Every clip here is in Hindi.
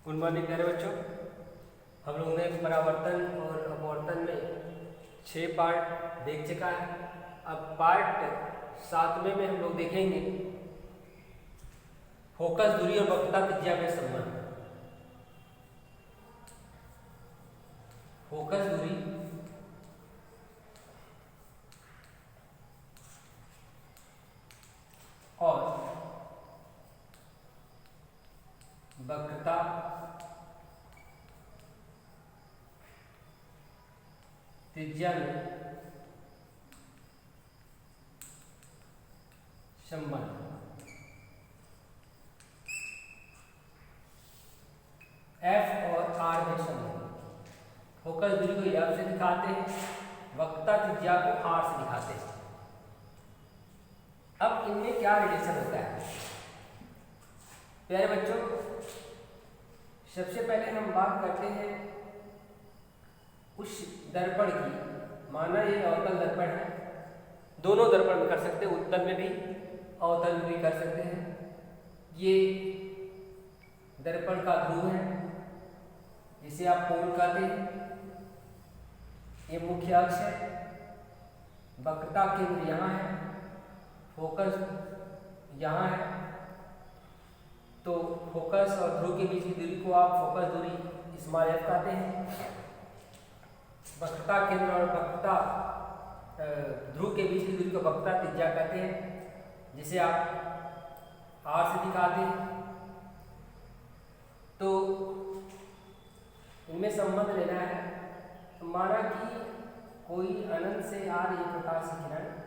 गुड मॉर्निंग प्यारे बच्चों। हम लोग ने परावर्तन और अपवर्तन में 6 पार्ट देख चुका है। अब पार्ट 7वें में हम लोग देखेंगे फोकस दूरी और वक्रता त्रिज्या में संबंध। फोकस दूरी और वक्रता त्रिज्या में संबंध। एफ और आर में संबंध। फोकस दूरी को एफ से दिखाते हैं, वक्रता त्रिज्या को आर से दिखाते हैं। अब इनमें क्या रिलेशन होता है प्यारे बच्चों? सबसे पहले हम बात करते हैं उस दर्पण की। माना ये अवतल दर्पण है, दोनों दर्पण में कर सकते हैं, उत्तल में भी अवतल में भी कर सकते हैं। ये दर्पण का ध्रुव है जिसे आप कोण कहते हैं। ये मुख्य अक्ष है, वक्रता केंद्र यहाँ है, फोकस यहाँ है। तो फोकस और ध्रुव के बीच की दूरी को आप फोकस दूरी स्मॉल एफ कहते हैं। वक्रता केंद्र और वक्रता ध्रुव के बीच की दूरी को वक्रता त्रिज्या कहते हैं, जिसे आप आर से दिखाते हैं। तो इनमें संबंध लेना है। तो माना कि कोई अनंत से आ रही प्रकाश की किरण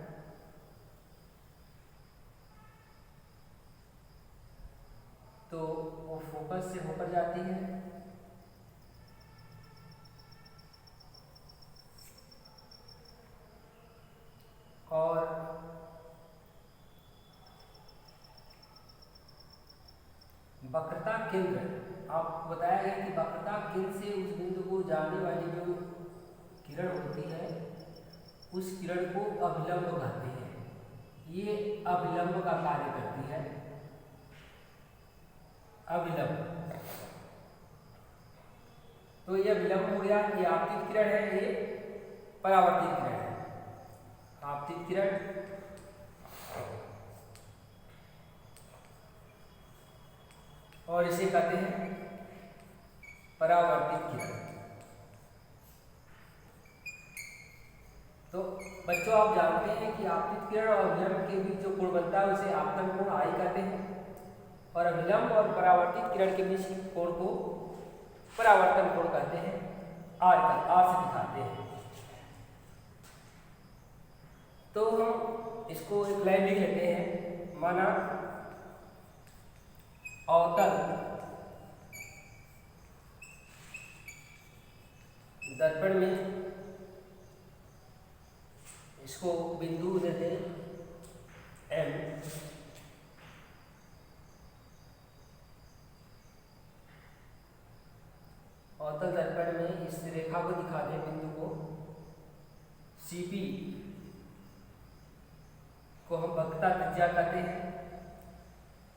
तो वो फोकस से होकर जाती है और वक्रता केंद्र, आपको बताया गया कि वक्रता केंद्र से उस बिंदु को जाने वाली जो किरण होती है उस किरण को अभिलंब कहते हैं। ये अभिलंब का कार्य करती है। अभिलंब, तो ये अभिलंब हो गया। ये आपतित किरण है, ये परावर्तित किरण है। आपतित किरण और इसे कहते हैं परावर्तित किरण। तो बच्चों आप जानते हैं कि आपतित किरण और अभिलंब के बीच जो कोण बनता है उसे आपतन कोण आई कहते हैं, और अभिलंब और परावर्तित किरण के बीच के कोण को परावर्तन कोण कहते हैं। आर से दिखाते हैं। तो हम इसको एक लाइन लिख लेते हैं। माना अवतल दर्पण में इसको बिंदु देते हैं एम, अवतल दर्पण में इस रेखा को दिखा दें, बिंदु को CP को हम वक्रता त्रिज्या कहते हैं।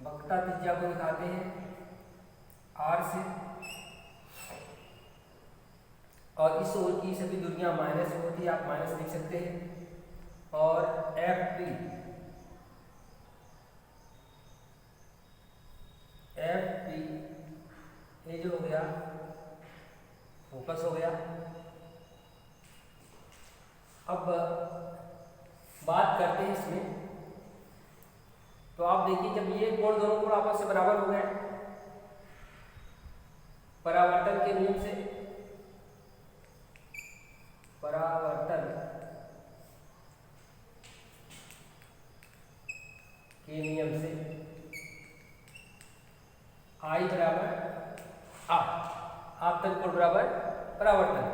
वक्रता त्रिज्या को दिखाते हैं R से, और इस ओर की सभी दूरियां माइनस होती है, आप माइनस लिख सकते हैं। और FP ये जो हो गया फोकस हो गया। अब बात करते हैं इसमें। तो आप देखिए, जब ये कोण दोनों कोण आपस से बराबर हो गए परावर्तन के नियम से, परावर्तन के नियम से I बराबर आपतन कोण बराबर परावर्तन।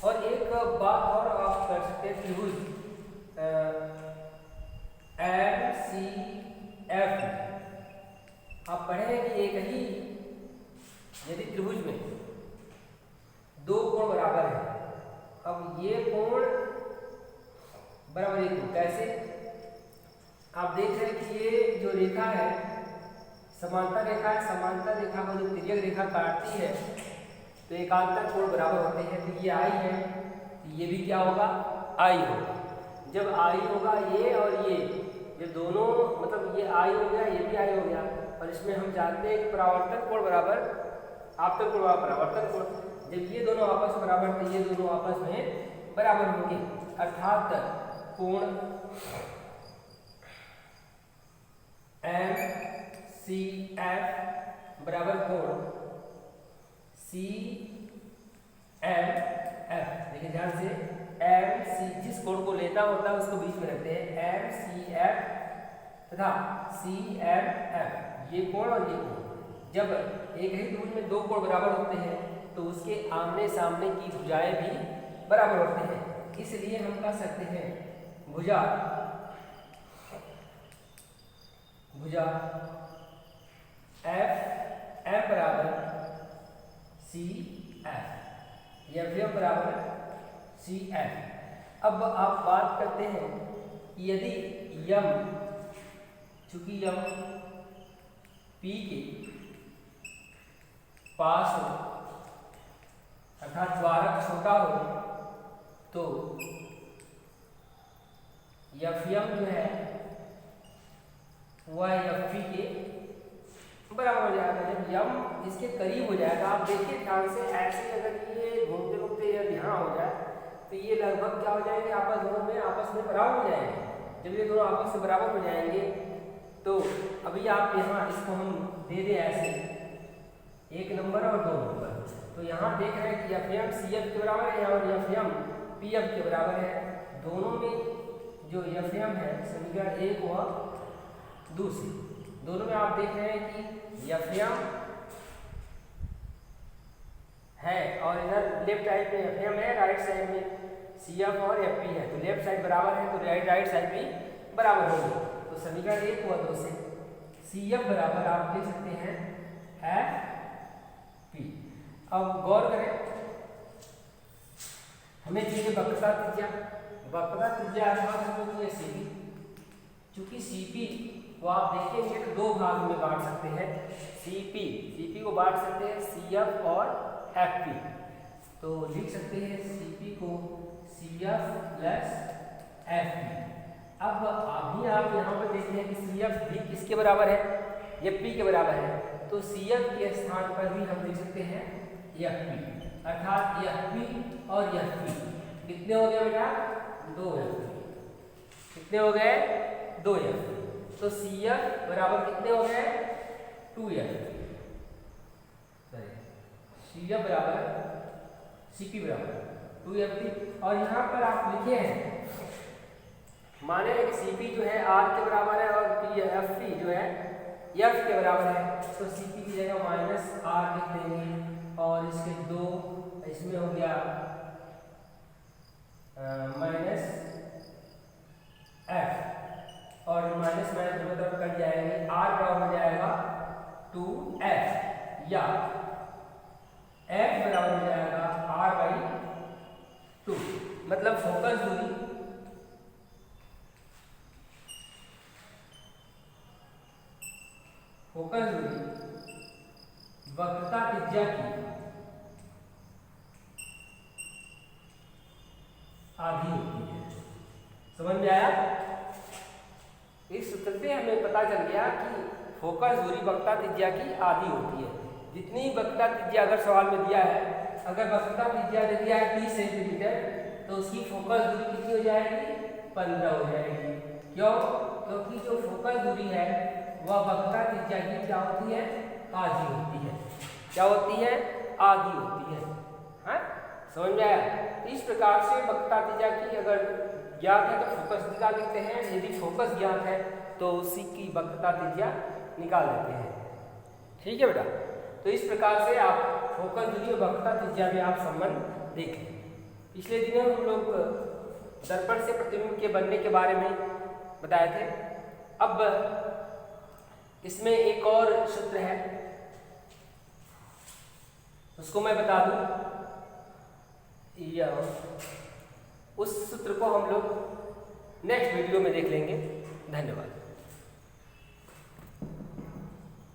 और एक बात और आप कर सकते हैं, त्रिभुज MCF आप पढ़े हैं कि एक ही यदि त्रिभुज में दो कोण बराबर है, अब ये कोण बराबर एक कोण कैसे? आप देख रहे हैं कि ये जो रेखा है समांतर रेखा है, समांतर रेखा को जो तिर्यक रेखा काटती है तो एकांतर कोण बराबर होते हैं। तो ये आई है, तो ये भी क्या होगा, आई होगा। जब आई होगा ये और ये दोनों, मतलब ये आई हो गया, ये भी आई हो गया, और इसमें हम जानते हैं कि परावर्तन कोण बराबर आपतन कोण बराबर परावर्तन कोण। जब ये दोनों आपस में बराबर, तो ये दोनों आपस में बराबर होंगे, अर्थात कोण MCF बराबर कोण CMF। देखिए ध्यान से, MC जिस कोण को लेता होता है उसको बीच में रखते हैं, MCF तथा CMF, ये कोण और ये कोण। जब एक ही त्रिभुज में दो कोण बराबर होते हैं तो उसके आमने सामने की भुजाएं भी बराबर होते हैं। इसलिए हम कह सकते हैं भुजा FM बराबर CF, FM बराबर CF। अब आप बात करते हैं कि यदि यम, चूंकि यम P के पास हो अर्थात द्वारक छोटा हो तो FM जो है वह FP के बराबर हो जाएगा। जब यम इसके करीब हो जाएगा, आप देखिए ध्यान से, ऐसे अगर ये घूमते घूमते यहाँ हो जाए तो ये लगभग क्या हो जाएंगे, दोनों में आपस में बराबर हो जाएंगे। जब ये दोनों आपस में बराबर हो जाएंगे तो अभी आप यहाँ इसको हम दे दें ऐसे 1 नंबर और 2 नंबर, तो यहाँ देख रहे हैं कि FM CF के बराबर है और FM PF के बराबर है। दोनों में जो FM है समीकरण 1 व दूसरी, दोनों में आप देख रहे हैं कि FM है और इधर लेफ्ट साइड में FM है, राइट साइड में CF और FP है, तो लेफ्ट साइड बराबर है तो राइट साइड भी बराबर होगी। तो समीकरण 1 व 2 से CF बराबर आप देख सकते हैं FP। अब गौर करें, हमें चाहिए वक्रता त्रिज्या, वक्रता त्रिज्या CP, चूंकि CP को आप देखेंगे तो 2 भाग में बांट सकते हैं। CP को बांट सकते हैं CF और FP, तो लिख सकते हैं CP को CF प्लस FP। अब अभी आप यहाँ पर देखते हैं कि CF भी किसके बराबर है, FP के बराबर है, तो CF के स्थान पर भी हम लिख सकते हैं FP, अर्थात FP और FP कितने हो गए बेटा, 2 FP। कितने हो गए, 2 FP। तो CF बराबर कितने हो गए, 2FP। CF बराबर CP बराबर 2FP। और यहाँ पर आप लिखे हैं, माने कि CP जो है R के बराबर है और FP जो है F के बराबर है, तो CP की जगह -R लिख देंगे और इसके 2 इसमें हो गया -F और माइनस दोनों तरफ कट जाएंगे, R बराबर हो जाएगा 2F या F बराबर हो जाएगा R/2। मतलब फोकस दूरी वक्रता त्रिज्या की आधी होती है। समझ में आया? इस सूत्र से हमें पता चल गया कि फोकस दूरी वक्रता त्रिज्या की आधी होती है। जितनी वक्रता त्रिज्या अगर सवाल में दिया है, अगर वक्रता त्रिज्या दे दिया है 30 सेंटीमीटर, तो उसकी फोकस दूरी कितनी हो जाएगी, 15 हो जाएगी। क्यों? क्योंकि जो फोकस दूरी है वह वक्रता त्रिज्या की क्या होती है, आधी होती है। क्या होती है, आधी होती है। हाँ, समझ में आया? इस प्रकार से वक्रता त्रिज्या की अगर ज्ञात है तो फोकस निकाल लेते हैं, यदि फोकस ज्ञात है तो उसी की वक्रता त्रिज्या निकाल लेते हैं। ठीक है बेटा? तो इस प्रकार से आप फोकस दूरी और वक्रता त्रिज्या में आप संबंध देख लें। पिछले दिनों हम लोग दर्पण से प्रतिबिंब के बनने के बारे में बताए थे। अब इसमें एक और सूत्र है, उसको मैं बता दूं, उस सूत्र को हम लोग नेक्स्ट वीडियो में देख लेंगे। धन्यवाद।